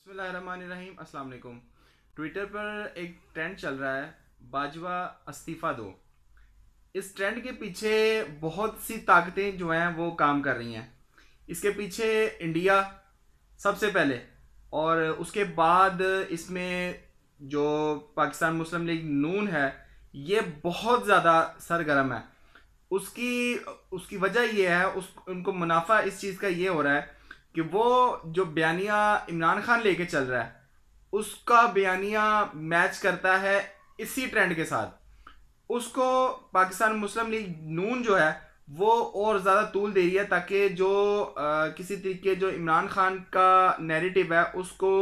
बिस्मिल्लाहिर्रहमानिर्रहीम। अस्सलाम वालेकुम। ट्विटर पर एक ट्रेंड चल रहा है, बाजवा इस्तीफ़ा दो। इस ट्रेंड के पीछे बहुत सी ताकतें जो हैं वो काम कर रही हैं। इसके पीछे इंडिया सबसे पहले, और उसके बाद इसमें जो पाकिस्तान मुस्लिम लीग नून है, ये बहुत ज़्यादा सरगर्म है। उसकी उसकी वजह ये है, उस उनको मुनाफा इस चीज़ का ये हो रहा है कि वो जो बयानिया इमरान खान लेके चल रहा है, उसका बयानिया मैच करता है इसी ट्रेंड के साथ। उसको पाकिस्तान मुस्लिम लीग नून जो है वो और ज़्यादा तूल दे रही है, ताकि जो किसी तरीके जो इमरान खान का नैरेटिव है उसको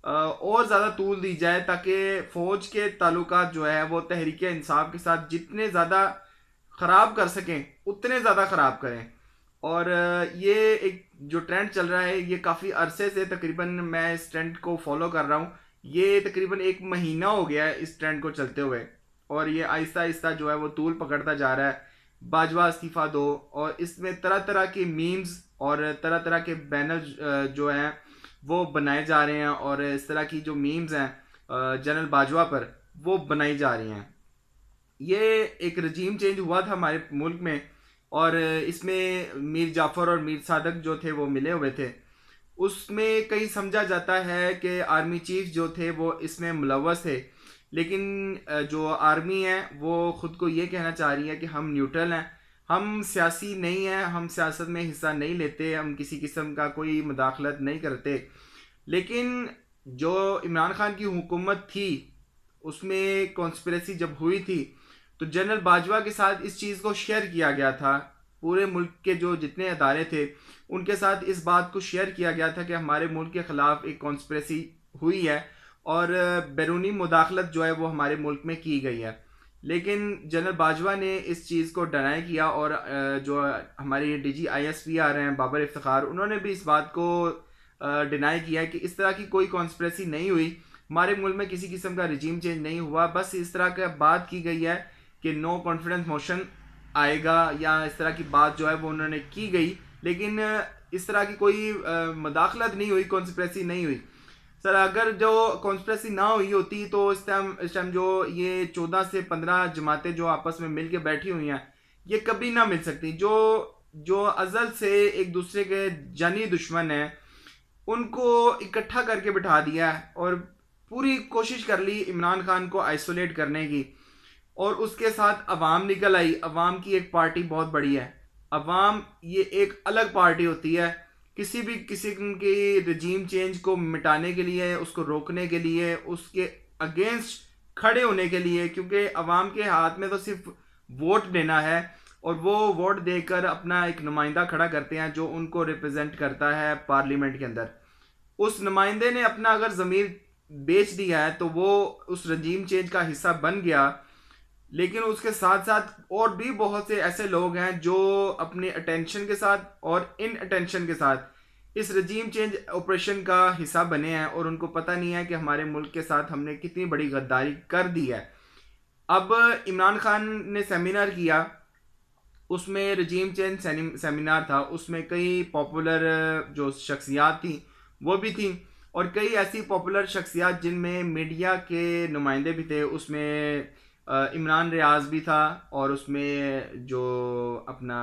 और ज़्यादा तूल दी जाए, ताकि फ़ौज के ताल्लुकात जो है वो तहरीक इंसाफ के साथ जितने ज़्यादा ख़राब कर सकें उतने ज़्यादा ख़राब करें। और ये एक जो ट्रेंड चल रहा है, ये काफ़ी अरसे से, तकरीबन मैं इस ट्रेंड को फॉलो कर रहा हूँ। ये तकरीबन एक महीना हो गया है इस ट्रेंड को चलते हुए, और ये आहिस्ता आहिस्ता जो है वो तूल पकड़ता जा रहा है। बाजवा इस्तीफ़ा दो, और इसमें तरह तरह के मीम्स और तरह तरह के बैनर जो हैं वो बनाए जा रहे हैं, और इस तरह की जो मीम्स हैं जनरल बाजवा पर वो बनाई जा रही हैं। ये एक रजीम चेंज हुआ था हमारे मुल्क में, और इसमें मीर जाफ़र और मीर सादक जो थे वो मिले हुए थे। उसमें कहीं समझा जाता है कि आर्मी चीफ जो थे वो इसमें मुलव्वस थे, लेकिन जो आर्मी है वो ख़ुद को ये कहना चाह रही है कि हम न्यूट्रल हैं, हम सियासी नहीं हैं, हम सियासत में हिस्सा नहीं लेते, हम किसी किस्म का कोई मुदाखलत नहीं करते। लेकिन जो इमरान खान की हुकूमत थी उसमें कॉन्स्पिरेसी जब हुई थी, तो जनरल बाजवा के साथ इस चीज़ को शेयर किया गया था। पूरे मुल्क के जो जितने अदारे थे उनके साथ इस बात को शेयर किया गया था कि हमारे मुल्क के ख़िलाफ़ एक कॉन्स्पिरेसी हुई है, और बैरूनी मुदाखलत जो है वो हमारे मुल्क में की गई है। लेकिन जनरल बाजवा ने इस चीज़ को डिनाई किया, और जो हमारे DG ISP हैं बाबर इफ्तिखार, उन्होंने भी इस बात को डिनाई किया है कि इस तरह की कोई कॉन्स्पिरेसी नहीं हुई, हमारे मुल्क में किसी किस्म का रिजीम चेंज नहीं हुआ। बस इस तरह का बात की गई है कि नो कॉन्फिडेंस मोशन आएगा, या इस तरह की बात जो है वो उन्होंने की गई, लेकिन इस तरह की कोई मुदाखलत नहीं हुई, कॉन्स्पिरेसी नहीं हुई। सर, अगर जो कॉन्स्पिरेसी ना हुई होती तो इस टाइम जो ये 14 से 15 जमातें जो आपस में मिल के बैठी हुई हैं, ये कभी ना मिल सकती। जो जो अज़ल से एक दूसरे के जानी दुश्मन हैं, उनको इकट्ठा करके बिठा दिया है, और पूरी कोशिश कर ली इमरान खान को आइसोलेट करने की। और उसके साथ अवाम निकल आई। अवाम की एक पार्टी बहुत बड़ी है। अवाम ये एक अलग पार्टी होती है। किसी भी किस्म की रजीम चेंज को मिटाने के लिए, उसको रोकने के लिए, उसके अगेंस्ट खड़े होने के लिए, क्योंकि अवाम के हाथ में तो सिर्फ वोट देना है, और वो वोट देकर अपना एक नुमाइंदा खड़ा करते हैं जो उनको रिप्रेजेंट करता है पार्लियामेंट के अंदर। उस नुमाइंदे ने अपना अगर ज़मीर बेच दिया है तो वो उस रजीम चेंज का हिस्सा बन गया। लेकिन उसके साथ साथ और भी बहुत से ऐसे लोग हैं जो अपने अटेंशन के साथ और इन अटेंशन के साथ इस रजीम चेंज ऑपरेशन का हिस्सा बने हैं, और उनको पता नहीं है कि हमारे मुल्क के साथ हमने कितनी बड़ी गद्दारी कर दी है। अब इमरान खान ने सेमिनार किया, उसमें रजीम चेंज सेमिनार था, उसमें कई पॉपुलर जो शख्सियात थी वो भी थी, और कई ऐसी पॉपुलर शख्सियात जिनमें मीडिया के नुमाइंदे भी थे। उसमें इमरान रियाज भी था, और उसमें जो अपना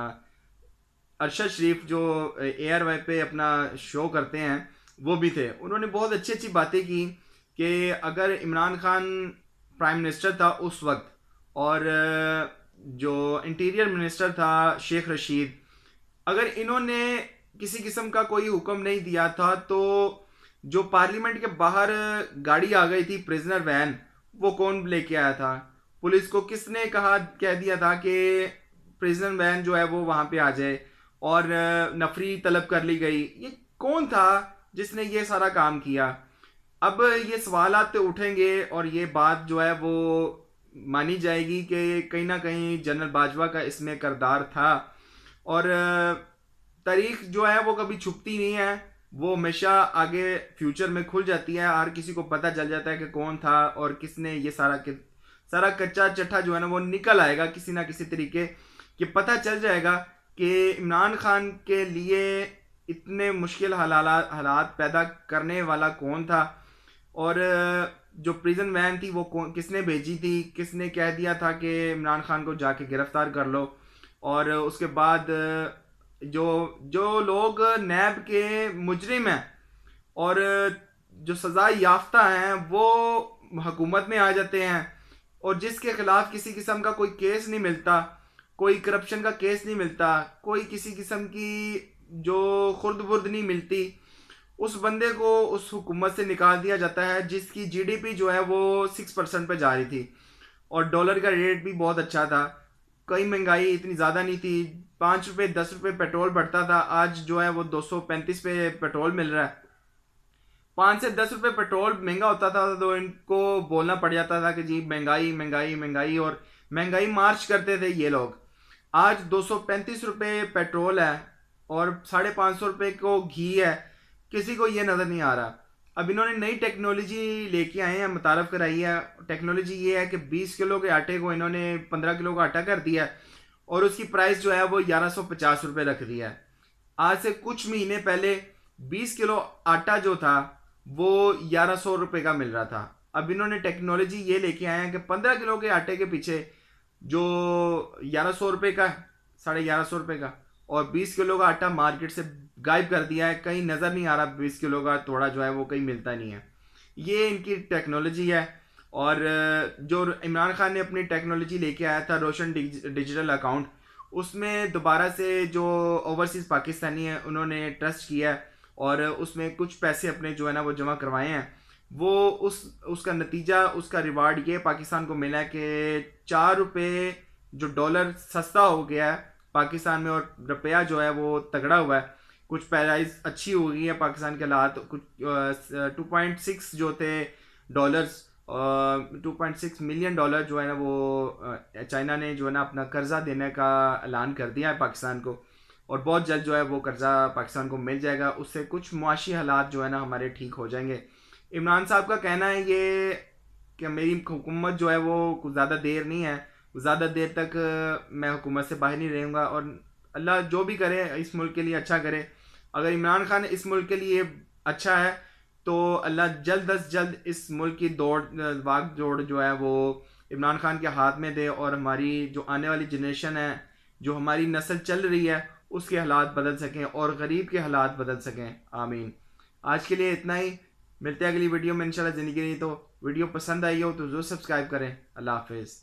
अरशद शरीफ जो ARY पे अपना शो करते हैं वो भी थे। उन्होंने बहुत अच्छी अच्छी बातें की कि अगर इमरान खान प्राइम मिनिस्टर था उस वक्त, और जो इंटीरियर मिनिस्टर था शेख रशीद, अगर इन्होंने किसी किस्म का कोई हुक्म नहीं दिया था, तो जो पार्लियामेंट के बाहर गाड़ी आ गई थी प्रिजनर वैन, वो कौन लेके आया था? पुलिस को किसने कह दिया था कि प्रिजनर वैन जो है वो वहां पे आ जाए, और नफरी तलब कर ली गई? ये कौन था जिसने ये सारा काम किया? अब ये सवालात तो उठेंगे, और ये बात जो है वो मानी जाएगी कि कहीं ना कहीं जनरल बाजवा का इसमें किरदार था। और तारीख जो है वो कभी छुपती नहीं है, वो हमेशा आगे फ्यूचर में खुल जाती है। हर किसी को पता चल जाता है कि कौन था और किसने ये सारा कच्चा चट्टा जो है ना वो निकल आएगा किसी ना किसी तरीके कि पता चल जाएगा कि इमरान खान के लिए इतने मुश्किल हालात हालात पैदा करने वाला कौन था, और जो प्रिजन वैन थी वो कौन, किसने भेजी थी, किसने कह दिया था कि इमरान खान को जाके गिरफ्तार कर लो। और उसके बाद जो जो लोग नैब के मुजरिम हैं और जो सज़ा याफ्ता हैं वो हुकूमत में आ जाते हैं, और जिसके खिलाफ किसी किस्म का कोई केस नहीं मिलता, कोई करप्शन का केस नहीं मिलता, कोई किसी किस्म की जो खुर्द बुर्द नहीं मिलती, उस बंदे को उस हुकूमत से निकाल दिया जाता है जिसकी जीडीपी जो है वो 6% पे जा रही थी, और डॉलर का रेट भी बहुत अच्छा था। कई महंगाई इतनी ज़्यादा नहीं थी, 5 रुपये 10 रुपये पेट्रोल बढ़ता था, आज जो है वो 235 पे पेट्रोल मिल रहा है। 5 से 10 रुपये पेट्रोल महंगा होता था तो इनको बोलना पड़ जाता था कि जी महंगाई महंगाई महंगाई, और महंगाई मार्च करते थे ये लोग। आज 235 रुपये पेट्रोल है और 550 रुपये को घी है, किसी को ये नज़र नहीं आ रहा। अब इन्होंने नई टेक्नोलॉजी लेके आए हैं, मुतारफ़ कराई है। टेक्नोलॉजी ये है कि 20 किलो के आटे को इन्होंने 15 किलो का आटा कर दिया है, और उसकी प्राइस जो है वो 1150 रुपये रख दिया है। आज से कुछ महीने पहले 20 किलो आटा जो था वो 1100 रुपये का मिल रहा था। अब इन्होंने टेक्नोलॉजी ये लेके आए हैं कि 15 किलो के आटे के पीछे जो 1100 रुपये का, 1150 रुपये का, और 20 किलो का आटा मार्केट से गायब कर दिया है, कहीं नज़र नहीं आ रहा। 20 किलो का तोड़ा जो है वो कहीं मिलता नहीं है। ये इनकी टेक्नोलॉजी है। और जो इमरान खान ने अपनी टेक्नोलॉजी लेके आया था रोशन डिजिटल अकाउंट, उसमें दोबारा से जो ओवरसीज़ पाकिस्तानी है उन्होंने ट्रस्ट किया है और उसमें कुछ पैसे अपने जो है ना वो जमा करवाए हैं। वो उसका नतीजा, उसका रिवार्ड ये पाकिस्तान को मिला है कि 4 रुपये जो डॉलर सस्ता हो गया है पाकिस्तान में, और रुपया जो है वो तगड़ा हुआ है। कुछ प्राइस अच्छी हो गई है पाकिस्तान के हालात। कुछ 2.6 जो थे डॉलर्स, 2.6 मिलियन डॉलर जो है ना वो चाइना ने जो है ना अपना कर्जा देने का ऐलान कर दिया है पाकिस्तान को, और बहुत जल्द जो है वो कर्जा पाकिस्तान को मिल जाएगा। उससे कुछ मुआशी हालात जो है ना हमारे ठीक हो जाएंगे। इमरान साहब का कहना है ये कि मेरी हुकूमत जो है वो कुछ ज़्यादा देर नहीं है, ज़्यादा देर तक मैं हुकूमत से बाहर नहीं रहूँगा, और अल्लाह जो भी करे इस मुल्क के लिए अच्छा करे। अगर इमरान खान इस मुल्क के लिए अच्छा है तो अल्लाह जल्द अज जल्द इस मुल्क की दौड़ भाग जोड़ जो है वो इमरान खान के हाथ में दे, और हमारी जो आने वाली जनरेशन है, जो हमारी नस्ल चल रही है, उसके हालात बदल सकें और गरीब के हालात बदल सकें। आमीन। आज के लिए इतना ही, मिलते हैं अगली वीडियो में इंशाल्लाह। ज़िंदगी नहीं तो वीडियो पसंद आई हो तो ज़रूर सब्सक्राइब करें। अल्लाह हाफिज़।